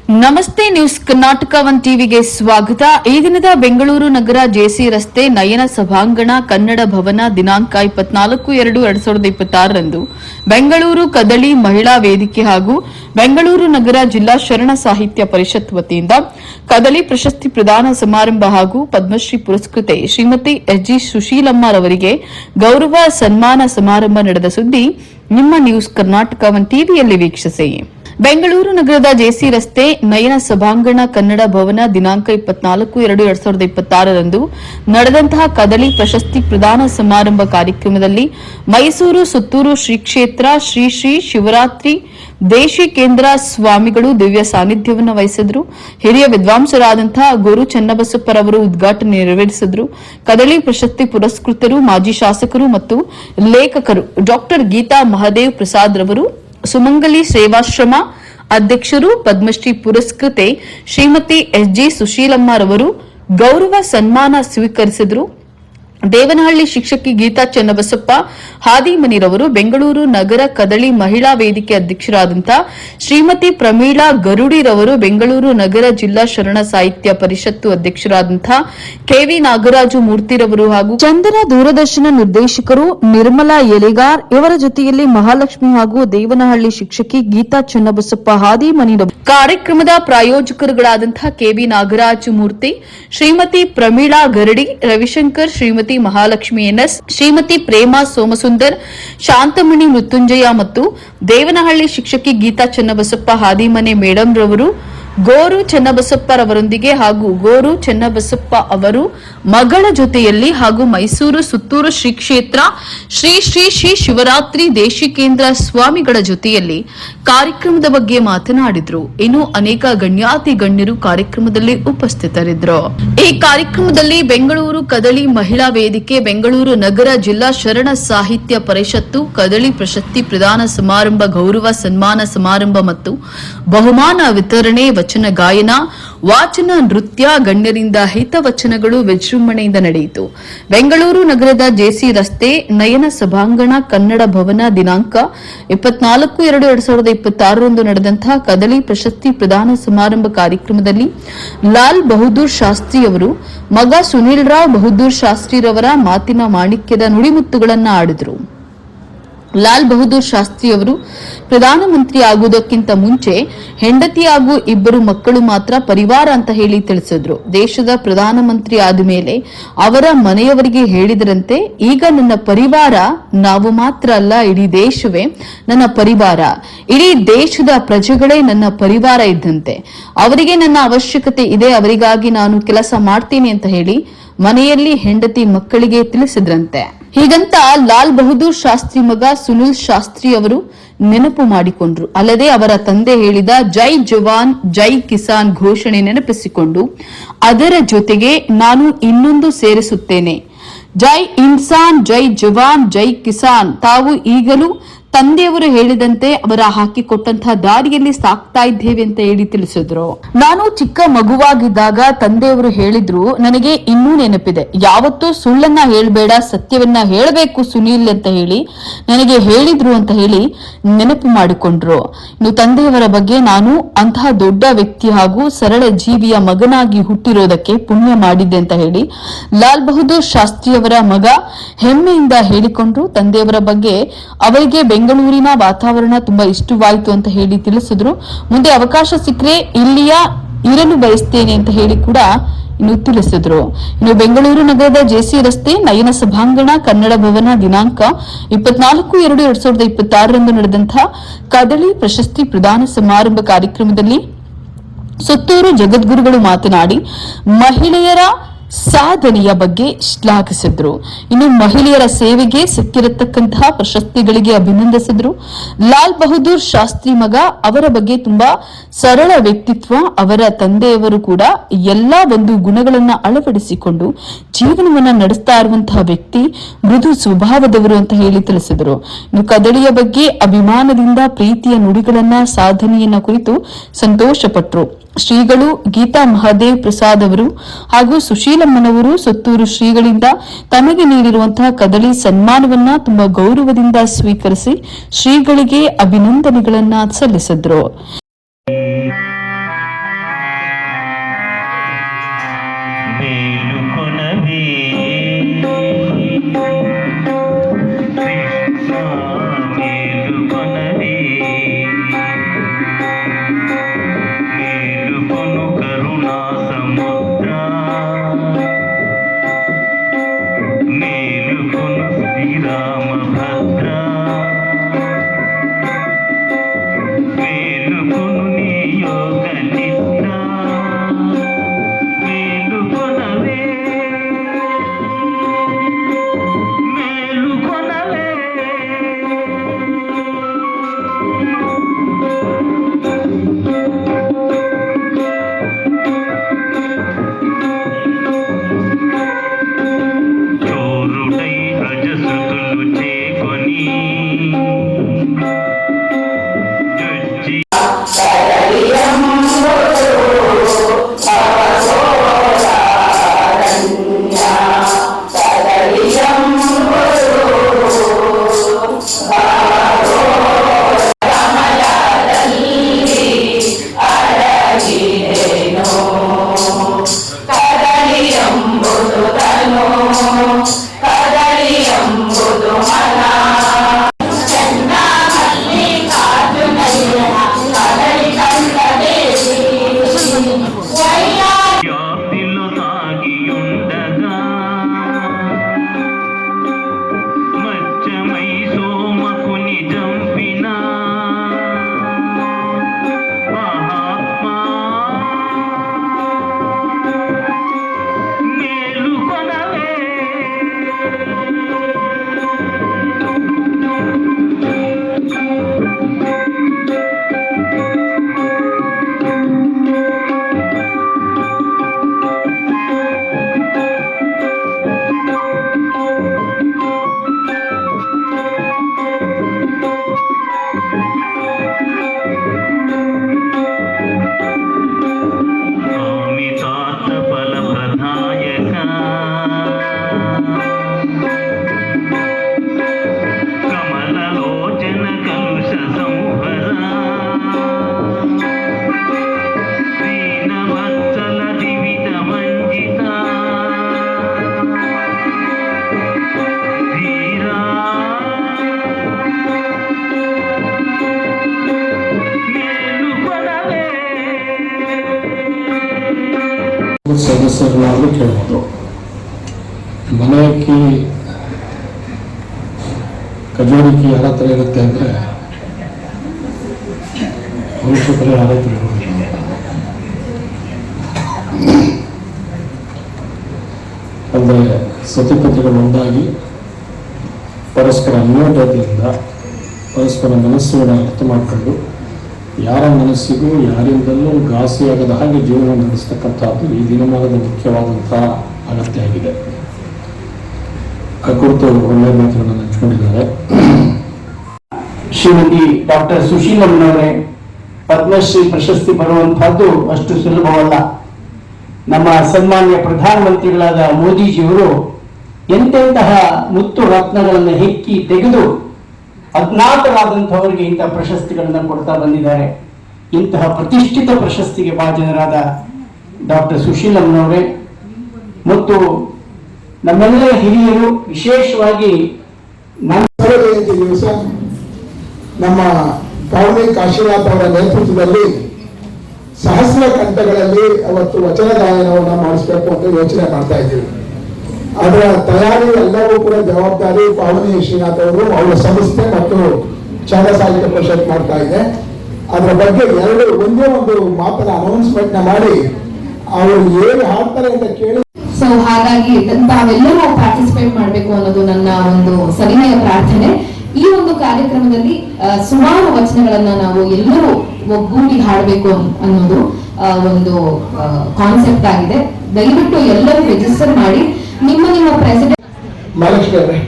ನಮಸ್ತೆ news Karnataka one ಟಿವಿಗೆ ಸ್ವಾಗತ. ಈ ದಿನದ ಬೆಂಗಳೂರು ನಗರ ಜೆಸಿ ರಸ್ತೆ ನಯನ ಸಭಾಂಗಣ ಕನ್ನಡ ಭವನ ದಿನಾಂಕ 24/2/2026 ಬೆಂಗಳೂರು ಕದಳಿ ಮಹಿಳಾ ವೇದಿಕೆ ಹಾಗೂ ಬೆಂಗಳೂರು ನಗರ ಜಿಲ್ಲಾ ಶರಣ ಸಾಹಿತ್ಯ ಪರಿಷತ್ ವತಿಯಿಂದ ಕದಳಿ ಪ್ರಶಸ್ತಿ ಪ್ರದಾನ ಸಮಾರಂಭ ಹಾಗೂ ಪದ್ಮಶ್ರೀ ಪುರಸ್ಕೃತೆ ಶ್ರೀಮತಿ ಎಸ್.ಜಿ. ಸುಶೀಲಮ್ಮರವರಿಗೆ ಗೌರವ ಸನ್ಮಾನ ಸಮಾರಂಭ ನಡೆದ ಸುದ್ದಿ ನಿಮ್ಮ ನ್ಯೂಸ್ ಕರ್ನಾಟಕ ಒನ್ ಟಿವಿಯಲ್ಲಿ ವೀಕ್ಷಿಸಿ. ಬೆಂಗಳೂರು ನಗರದ ಜೆಸಿ ರಸ್ತೆ ನಯನ ಸಭಾಂಗಣ ಕನ್ನಡ ಭವನ ದಿನಾಂಕ 24/2/2026 ನಡೆದಂತಹ ಕದಳಿ ಪ್ರಶಸ್ತಿ ಪ್ರದಾನ ಸಮಾರಂಭ ಕಾರ್ಯಕ್ರಮದಲ್ಲಿ ಮೈಸೂರು ಸುತ್ತೂರು ಶ್ರೀ ಕ್ಷೇತ್ರ ಶ್ರೀ ಶ್ರೀ ಶಿವರಾತ್ರಿ ದೇಶಿಕೇಂದ್ರ ಸ್ವಾಮಿಗಳು ದಿವ್ಯ ಸಾನ್ನಿಧ್ಯವನ್ನು ವಹಿಸಿದ್ರು. ಹಿರಿಯ ವಿದ್ವಾಂಸರಾದಂತಹ ಗೋರು ಚನ್ನಬಸಪ್ಪರವರು ಉದ್ಘಾಟನೆ ನೆರವೇರಿಸಿದ್ರು. ಕದಳಿ ಪ್ರಶಸ್ತಿ ಪುರಸ್ಕೃತರು ಮಾಜಿ ಶಾಸಕರು ಮತ್ತು ಲೇಖಕರು ಡಾಕ್ಟರ್ ಗೀತಾ ಮಹದೇವ್ ಪ್ರಸಾದ್ ರವರು, ಸುಮಂಗಲಿ ಸೇವಾಶ್ರಮ ಅಧ್ಯಕ್ಷರು, ಪದ್ಮಶ್ರೀ ಪುರಸ್ಕೃತೆ ಶ್ರೀಮತಿ ಎಸ್.ಜಿ. ಸುಶೀಲಮ್ಮರವರು ಗೌರವ ಸನ್ಮಾನ ಸ್ವೀಕರಿಸಿದರು. ದೇವನಹಳ್ಳಿ ಶಿಕ್ಷಕಿ ಗೀತಾ ಚನ್ನಬಸಪ್ಪ ಹಾದಿಮನಿರವರು, ಬೆಂಗಳೂರು ನಗರ ಕದಳಿ ಮಹಿಳಾ ವೇದಿಕೆ ಅಧ್ಯಕ್ಷರಾದಂತಹ ಶ್ರೀಮತಿ ಪ್ರಮೀಳಾ ಗರುಡಿರವರು, ಬೆಂಗಳೂರು ನಗರ ಜಿಲ್ಲಾ ಶರಣ ಸಾಹಿತ್ಯ ಪರಿಷತ್ತು ಅಧ್ಯಕ್ಷರಾದಂತಹ ಕೆವಿ ನಾಗರಾಜು ಮೂರ್ತಿರವರು ಹಾಗೂ ಚಂದನ ದೂರದರ್ಶನ ನಿರ್ದೇಶಕರು ನಿರ್ಮಲಾ ಎಲೆಗಾರ್ ಇವರ ಜೊತೆಯಲ್ಲಿ ಮಹಾಲಕ್ಷ್ಮಿ ಹಾಗೂ ದೇವನಹಳ್ಳಿ ಶಿಕ್ಷಕಿ ಗೀತಾ ಚನ್ನಬಸಪ್ಪ ಹಾದಿಮನಿರವರು, ಕಾರ್ಯಕ್ರಮದ ಪ್ರಾಯೋಜಕರುಗಳಾದಂತಹ ಕೆವಿ ನಾಗರಾಜು ಮೂರ್ತಿ, ಶ್ರೀಮತಿ ಪ್ರಮೀಳಾ ಗರಡಿ, ರವಿಶಂಕರ್, ಶ್ರೀಮತಿ ಮಹಾಲಕ್ಷ್ಮಿ ಎನ್ಎಸ್, ಶ್ರೀಮತಿ ಪ್ರೇಮಾ ಸೋಮಸುಂದರ್, ಶಾಂತಮಣಿ ಮೃತ್ಯುಂಜಯ ಮತ್ತು ದೇವನಹಳ್ಳಿ ಶಿಕ್ಷಕಿ ಗೀತಾ ಚನ್ನಬಸಪ್ಪ ಹಾದಿಮನೆ ಮೇಡಂ ರವರು ಗೋರು ಚನ್ನಬಸಪ್ಪರವರೊಂದಿಗೆ ಹಾಗೂ ಗೋರು ಚನ್ನಬಸಪ್ಪ ಅವರು ಮಗಳ ಜೊತೆಯಲ್ಲಿ ಹಾಗೂ ಮೈಸೂರು ಸುತ್ತೂರು ಶ್ರೀ ಕ್ಷೇತ್ರ ಶ್ರೀ ಶ್ರೀ ಶ್ರೀ ಶಿವರಾತ್ರಿ ದೇಶಿಕೇಂದ್ರ ಸ್ವಾಮಿಗಳ ಜೊತೆಯಲ್ಲಿ ಕಾರ್ಯಕ್ರಮದ ಬಗ್ಗೆ ಮಾತನಾಡಿದ್ರು. ಇನ್ನು ಅನೇಕ ಗಣ್ಯಾತಿ ಗಣ್ಯರು ಕಾರ್ಯಕ್ರಮದಲ್ಲಿ ಉಪಸ್ಥಿತರಿದ್ದರು. ಈ ಕಾರ್ಯಕ್ರಮದಲ್ಲಿ ಬೆಂಗಳೂರು ಕದಳಿ ಮಹಿಳಾ ವೇದಿಕೆ, ಬೆಂಗಳೂರು ನಗರ ಜಿಲ್ಲಾ ಶರಣ ಸಾಹಿತ್ಯ ಪರಿಷತ್ತು ಕದಳಿ ಪ್ರಶಸ್ತಿ ಪ್ರದಾನ ಸಮಾರಂಭ, ಗೌರವ ಸನ್ಮಾನ ಸಮಾರಂಭ ಮತ್ತು ಬಹುಮಾನ ವಿತರಣೆ, ವಚನ ಗಾಯನ, ವಾಚನ, ನೃತ್ಯ, ಗಣ್ಯರಿಂದ ಹಿತವಚನಗಳು ವಿಜೃಂಭಣೆಯಿಂದ ನಡೆಯಿತು. ಬೆಂಗಳೂರು ನಗರದ ಜೆಸಿ ರಸ್ತೆ ನಯನ ಸಭಾಂಗಣ ಕನ್ನಡ ಭವನ ದಿನಾಂಕ 24/2/2026 ನಡೆದಂತಹ ಕದಳಿ ಪ್ರಶಸ್ತಿ ಪ್ರದಾನ ಸಮಾರಂಭ ಕಾರ್ಯಕ್ರಮದಲ್ಲಿ ಲಾಲ್ ಬಹದ್ದೂರ್ ಶಾಸ್ತ್ರಿಯವರು ಮಗ ಸುನೀಲ್ ರಾವ್ ಬಹದ್ದೂರ್ ಶಾಸ್ತ್ರಿರವರ ಮಾತಿನ ಮಾಣಿಕ್ಯದ ನುಡಿಮುತ್ತುಗಳನ್ನು ಆಡಿದರು. ಲಾಲ್ ಬಹದ್ದೂರ್ ಶಾಸ್ತ್ರಿಯವರು ಪ್ರಧಾನಮಂತ್ರಿ ಆಗುವುದಕ್ಕಿಂತ ಮುಂಚೆ ಹೆಂಡತಿ ಹಾಗೂ 2 ಮಕ್ಕಳು ಮಾತ್ರ ಪರಿವಾರ ಅಂತ ಹೇಳಿ ತಿಳಿಸಿದ್ರು. ದೇಶದ ಪ್ರಧಾನಮಂತ್ರಿ ಆದ ಮೇಲೆ ಅವರ ಮನೆಯವರಿಗೆ ಹೇಳಿದರಂತೆ, ಈಗ ನನ್ನ ಪರಿವಾರ ನಾವು ಮಾತ್ರ ಅಲ್ಲ, ಇಡೀ ದೇಶವೇ ನನ್ನ ಪರಿವಾರ, ಇಡೀ ದೇಶದ ಪ್ರಜೆಗಳೇ ನನ್ನ ಪರಿವಾರ ಇದ್ದಂತೆ, ಅವರಿಗೆ ನನ್ನ ಅವಶ್ಯಕತೆ ಇದೆ, ಅವರಿಗಾಗಿ ನಾನು ಕೆಲಸ ಮಾಡ್ತೀನಿ ಅಂತ ಹೇಳಿ ಮನೆಯಲ್ಲಿ ಹೆಂಡತಿ ಮಕ್ಕಳಿಗೆ ತಿಳಿಸಿದ್ರಂತೆ. ಹೀಗಂತ ಲಾಲ್ ಬಹದ್ದೂರ್ ಶಾಸ್ತ್ರಿ ಮಗ ಸುನಿಲ್ ಶಾಸ್ತ್ರಿ ಅವರು ನೆನಪು ಮಾಡಿಕೊಂಡ್ರು. ಅಲ್ಲದೆ ಅವರ ತಂದೆ ಹೇಳಿದ ಜೈ ಜವಾನ್ ಜೈ ಕಿಸಾನ್ ಘೋಷಣೆ ನೆನಪಿಸಿಕೊಂಡು ಅದರ ಜೊತೆಗೆ ನಾನು ಇನ್ನೊಂದು ಸೇರಿಸುತ್ತೇನೆ, ಜೈ ಇನ್ಸಾನ್ ಜೈ ಜವಾನ್ ಜೈ ಕಿಸಾನ್. ತಾವು ಈಗಲೂ ತಂದೆಯವರು ಹೇಳಿದಂತೆ ಅವರ ಹಾಕಿಕೊಟ್ಟಂತಹ ದಾರಿಯಲ್ಲಿ ಸಾಕ್ತಾ ಇದ್ದೇವೆ ಅಂತ ಹೇಳಿ ತಿಳಿಸಿದ್ರು. ನಾನು ಚಿಕ್ಕ ಮಗುವಾಗಿದ್ದಾಗ ತಂದೆಯವರು ಹೇಳಿದ್ರು, ನನಗೆ ಇನ್ನೂ ನೆನಪಿದೆ, ಯಾವತ್ತೂ ಸುಳ್ಳನ್ನ ಹೇಳಬೇಡ, ಸತ್ಯವನ್ನ ಹೇಳಬೇಕು ಸುನೀಲ್ ಅಂತ ಹೇಳಿ ನನಗೆ ಹೇಳಿದ್ರು ಅಂತ ಹೇಳಿ ನೆನಪು ಮಾಡಿಕೊಂಡ್ರು. ಇನ್ನು ತಂದೆಯವರ ಬಗ್ಗೆ ನಾನು ಅಂತಹ ದೊಡ್ಡ ವ್ಯಕ್ತಿ ಹಾಗೂ ಸರಳ ಜೀವಿಯ ಮಗನಾಗಿ ಹುಟ್ಟಿರೋದಕ್ಕೆ ಪುಣ್ಯ ಮಾಡಿದ್ದೆ ಅಂತ ಹೇಳಿ ಲಾಲ್ ಬಹದ್ದೂರ್ ಶಾಸ್ತ್ರಿಯವರ ಮಗ ಹೆಮ್ಮೆಯಿಂದ ಹೇಳಿಕೊಂಡ್ರು. ತಂದೆಯವರ ಬಗ್ಗೆ ಅವರಿಗೆ ಬೆಂಗಳೂರಿನ ವಾತಾವರಣ ತುಂಬಾ ಇಷ್ಟವಾಯಿತು ಅಂತ ಹೇಳಿ ತಿಳಿಸಿದ್ರು. ಮುಂದೆ ಅವಕಾಶ ಸಿಕ್ಕರೆ ಇಲ್ಲಿಯ ಇರಲು ಬಯಸ್ತೇನೆ ಅಂತ ಹೇಳಿ ಕೂಡ ಇನ್ನು ತಿಳಿಸಿದ್ರು. ಇನ್ನು ಬೆಂಗಳೂರು ನಗರದ ಜೆಸಿ ರಸ್ತೆ ನಯನ ಸಭಾಂಗಣ ಕನ್ನಡ ಭವನ ದಿನಾಂಕ 24/2/2026 ನಡೆದಂತಹ ಕದಳಿ ಪ್ರಶಸ್ತಿ ಪ್ರದಾನ ಸಮಾರಂಭ ಕಾರ್ಯಕ್ರಮದಲ್ಲಿ ಸುತ್ತೂರು ಜಗದ್ಗುರುಗಳು ಮಾತನಾಡಿ ಮಹಿಳೆಯರ ಸಾಧನೆಯ ಬಗ್ಗೆ ಶ್ಲಾಘಿಸಿದ್ರು. ಇನ್ನು ಮಹಿಳೆಯರ ಸೇವೆಗೆ ಸಿಕ್ಕಿರತಕ್ಕಂತಹ ಪ್ರಶಸ್ತಿಗಳಿಗೆ ಅಭಿನಂದಿಸಿದ್ರು. ಲಾಲ್ ಬಹದ್ದೂರ್ ಶಾಸ್ತ್ರಿ ಮಗ ಅವರ ಬಗ್ಗೆ ತುಂಬಾ ಸರಳ ವ್ಯಕ್ತಿತ್ವ, ಅವರ ತಂದೆಯವರು ಕೂಡ ಎಲ್ಲಾ ಒಂದು ಗುಣಗಳನ್ನ ಅಳವಡಿಸಿಕೊಂಡು ಜೀವನವನ್ನ ನಡೆಸ್ತಾ ಇರುವಂತಹ ವ್ಯಕ್ತಿ, ಮೃದು ಸ್ವಭಾವದವರು ಅಂತ ಹೇಳಿ ತಿಳಿಸಿದರು. ಇನ್ನು ಕದಳಿಯ ಬಗ್ಗೆ ಅಭಿಮಾನದಿಂದ ಪ್ರೀತಿಯ ನುಡಿಗಳನ್ನ, ಸಾಧನೆಯನ್ನ ಕುರಿತು ಸಂತೋಷಪಟ್ಟರು. ಶ್ರೀಗಳು ಗೀತಾ ಮಹದೇವ್ ಪ್ರಸಾದ್ ಅವರು ಹಾಗೂ ಸುಶೀಲಮ್ಮನವರು ಸುತ್ತೂರು ಶ್ರೀಗಳಿಂದ ತಮಗೆ ನೀಡಿರುವಂತಹ ಕದಳಿ ಸನ್ಮಾನವನ್ನ ತುಂಬಾ ಗೌರವದಿಂದ ಸ್ವೀಕರಿಸಿ ಶ್ರೀಗಳಿಗೆ ಅಭಿನಂದನೆಗಳನ್ನ ಸಲ್ಲಿಸಿದ್ರು. ಸದಸ್ಯರುಗಳಾದರೂ ಕೇಳ್ಬೋದು. ಮನೆ ಕೀ ಕಜೋಡಿಕಿ ಯಾರ ಹತ್ರ ಇರುತ್ತೆ ಅಂದರೆ ಪುರುಷರು ಯಾರ ಹತ್ರ ಇರೋದಿಲ್ಲ. ಅಂದರೆ ಸತಿಪತಿಗಳು ಒಂದಾಗಿ ಪರಸ್ಪರ ಅನ್ಯೋನ್ಯತೆಯಿಂದ ಪರಸ್ಪರ ಮನಸ್ಸುಗಳನ್ನು ಅರ್ಥ ಮಾಡಿಕೊಂಡು ಯಾರ ಮನಸ್ಸಿಗೂ ಯಾರಿಂದಲೂ ಘಾಸಿಯಾಗದ ಹಾಗೆ ಜೀವನ ನಡೆಸ್ತಕ್ಕಂಥದ್ದು ಈ ದಿನಮಾನದ ಮುಖ್ಯವಾದಂಥ ಅಗತ್ಯ ಆಗಿದೆ. ಆ ಕುರಿತು ಒಳ್ಳೆಯ ಮಾತುಗಳನ್ನು ಹಂಚಿಕೊಂಡಿದ್ದಾರೆ. ಶ್ರೀಮತಿ ಡಾಕ್ಟರ್ ಸುಶೀಲಮ್ಮನವರೇ, ಪದ್ಮಶ್ರೀ ಪ್ರಶಸ್ತಿ ಬರುವಂತಹದ್ದು ಅಷ್ಟು ಸುಲಭವಲ್ಲ. ನಮ್ಮ ಸನ್ಮಾನ್ಯ ಪ್ರಧಾನಮಂತ್ರಿಗಳಾದ ಮೋದಿಜಿಯವರು ಎಂತೆಂತಹ ಮುತ್ತು ರತ್ನಗಳನ್ನು ಹೆಕ್ಕಿ ತೆಗೆದು ಅಜ್ಞಾತರಾದಂಥವರಿಗೆ ಇಂತಹ ಪ್ರಶಸ್ತಿಗಳನ್ನು ಕೊಡ್ತಾ ಬಂದಿದ್ದಾರೆ. ಇಂತಹ ಪ್ರತಿಷ್ಠಿತ ಪ್ರಶಸ್ತಿಗೆ ಭಾಜನರಾದ ಡಾಕ್ಟರ್ ಸುಶೀಲಮ್ಮನವರೇ ಮತ್ತು ನಮ್ಮೆಲ್ಲರ ಹಿರಿಯರು, ವಿಶೇಷವಾಗಿ ಜಯಂತಿ ದಿವಸ ನಮ್ಮ ಪಾವನಿ ಕಾಶಿನಾಥ್ ಅವರ ನೇತೃತ್ವದಲ್ಲಿ ಸಹಸ್ರ ಕಂಠಗಳಲ್ಲಿ ಅವತ್ತು ವಚನ ಗಾಯನವನ್ನು ಮಾಡಿಸಬೇಕು ಅಂತ ಯೋಚನೆ ಮಾಡ್ತಾ ಇದ್ದೀವಿ. ಅದರ ತಯಾರಿ ಎಲ್ಲವೂ ಕೂಡ ಜವಾಬ್ದಾರಿ ಪಾವನಿ ಶ್ರೀನಾಥ್ ಅವರು, ಅವರ ಸಂಸ್ಥೆ ಮತ್ತು ಛಂದ ಸಾಹಿತ್ಯ ಪರಿಷತ್ ಮಾಡ್ತಾ ಇದೆ. ಅದರ ಬಗ್ಗೆ ಒಂದೇ ಒಂದು ಮಾತನ್ನ ಅನೌನ್ಸ್ಮೆಂಟ್ ಮಾಡಿ ಅವರು ಏನು ಹಾಡ್ತಾರೆ ಅಂತ ಕೇಳಿ, ಸೊ ಹಾಗಾಗಿ ತಾವೆಲ್ಲರೂ ಪಾರ್ಟಿಸಿಪೇಟ್ ಮಾಡಬೇಕು ಅನ್ನೋದು ನನ್ನ ಒಂದು ಸವಿನಯ ಪ್ರಾರ್ಥನೆ. ಈ ಒಂದು ಕಾರ್ಯಕ್ರಮದಲ್ಲಿ ಸುಮಾರು ವಚನಗಳನ್ನ ನಾವು ಎಲ್ಲರೂ ಒಗ್ಗೂಡಿ ಹಾಡಬೇಕು ಅನ್ನೋದು ಒಂದು ಕಾನ್ಸೆಪ್ಟ್ ಆಗಿದೆ. ದಯವಿಟ್ಟು ಎಲ್ಲರೂ ರಿಜಿಸ್ಟರ್ ಮಾಡಿ. ನಿಮ್ಮ ಪ್ರೆಸಿಡೆಂಟ್ ಮಹಾಲಕ್ಷ್ಮಿ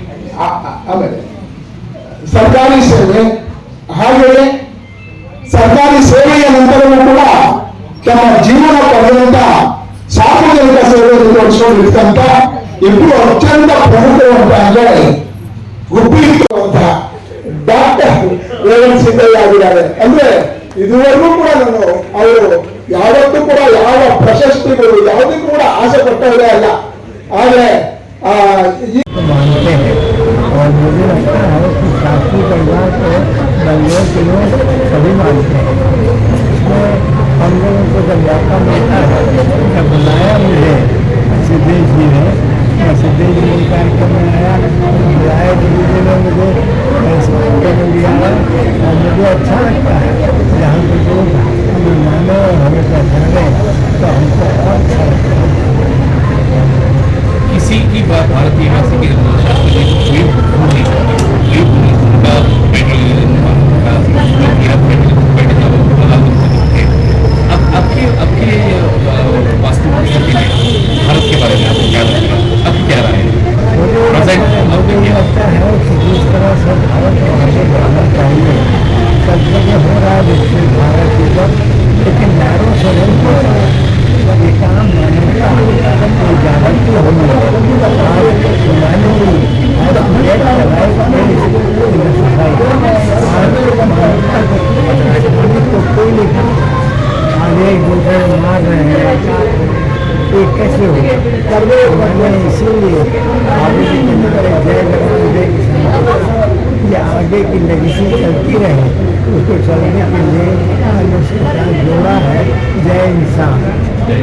ಆಮೇಲೆ ಸರ್ಕಾರಿ ಸೇವೆ, ಹಾಗೆಯೇ ಸರ್ಕಾರಿ ಸೇವೆಯ ನಂತರವೂ ಕೂಡ ತಮ್ಮ ಜೀವನ ಪರ್ಯಂತ ಸಾರ್ವಜನಿಕ ಸೇವೆಯನ್ನು ನಡೆಸಿಕೊಂಡಿರ್ತಕ್ಕಂಥ ಇಬ್ಬರು ಅತ್ಯಂತ ಪ್ರಮುಖವಂತ ಅಂದರೆ ಗುಬ್ಬಿರುವಂತಹ ಡಾಕ್ಟರ್ ರೇವಂತ್ ಸಿದ್ದಯ್ಯ ಆಗಿದ್ದಾರೆ. ಅಂದ್ರೆ ಇದುವರೆಗೂ ಕೂಡ ಅವರು ಯಾವತ್ತೂ ಕೂಡ ಯಾವ ಪ್ರಶಸ್ತಿಗಳು ಯಾವುದಕ್ಕೂ ಕೂಡ ಆಸೆ ಪಟ್ಟವರೇ ಅಲ್ಲ. ಆದ್ರೆ मानते हैं और मुझे लगता है कि शास्त्री परिवार को बंगलोर के लोग सभी मानते हैं. इसमें हम लोगों को जब मौका मिलता है, जब बुलाया मुझे सिद्धेश जी ने, मैं सिद्धेश जी के कार्यक्रम में आया, बुलाया गुरु जी ने मुझे में लिया है और मुझे अच्छा लगता है. जहाँ पे लोग हमें माने और हमें पहचाने तो हमको और अच्छा लगता है. किसी की बात भारतीय भाषा के शास्त्र में कोई भूल नहीं सकती, कोई भूल नहीं उनका आपके वास्तविक स्थिति में भारत के बारे में आपको क्या लगता है? अब क्या राय है? मुझे ये लगता है कि जिस तरह से भारत को आगे बढ़ाना चाहिए, सब जगह हो रहा है विकसित भारत के ऊपर, लेकिन नैरो से नहीं हो रहा है. ये काम मान्यता जागृति होनी है. आज ह्यूमैनिटी और क्रिएट लाइफ को कोई नहीं, आज एक दूसरे मार रहे हैं, ये कैसे हो? मैंने इसीलिए आगे की ये आगे की लेगेसी चलती रहे, उसको चलने के लिए उसके साथ जोड़ा है जय इंसान.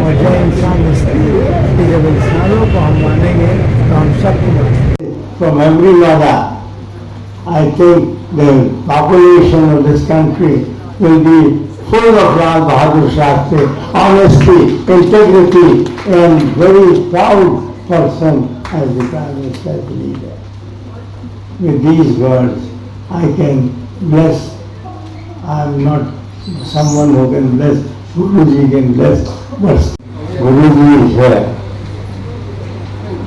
और जय इंसान इसलिए कि जब इंसानों को हम मानेंगे तो हम सबको मानेंगे. From every mother, I think the population of this country will be full of Lal Bahadur Shastri, honesty, integrity, and very proud person as the Prime Minister leader. With these words, I can bless. I am not someone who can bless. Guruji can bless, but Guruji is here.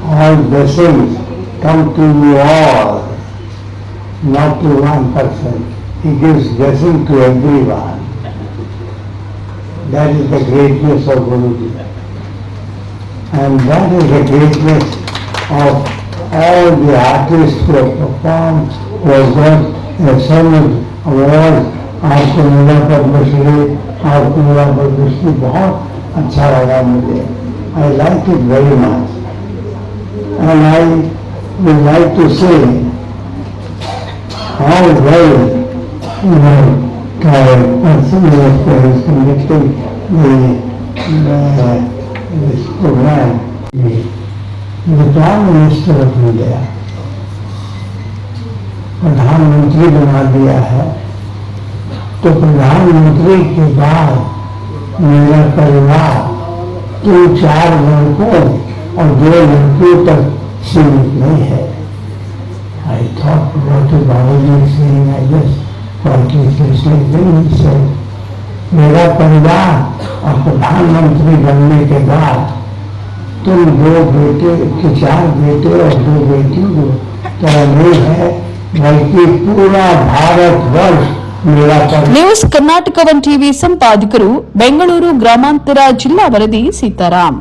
All blessings come to you all, not to one person. He gives blessing to everyone. That is the greatness of Guruji. And that is the greatness of all the artists who have performed, who have got several awards. आपको मिला पद्मश्री, आपको मिला पद्मश्री. बहुत अच्छा लगा मुझे. I like it very much. And I would like to say how well Person is conducting the this program the Prime Minister of India प्रधानमंत्री बना दिया है, तो प्रधानमंत्री के बाद मेरा परिवार 3-4 लड़कों और 2 लड़कियों तक सीमित नहीं है। I thought what is Babaji saying, I just quietly translated, then he said, मेरा परिवार और प्रधानमंत्री बनने के बाद तुम 2 बेटे के 4 बेटे और 2 बेटियों तरह नहीं है, बल्कि पूरा भारतवर्ष मेरा परिवार। ನ್ಯೂಸ್ ಕರ್ನಾಟಕ 1 ಟಿವಿ ಸಂಪಾದಕರು ಬೆಂಗಳೂರು ಗ್ರಾಮಾಂತರ ಜಿಲ್ಲಾ ವರದಿ ಸೀತಾರಾಮ್।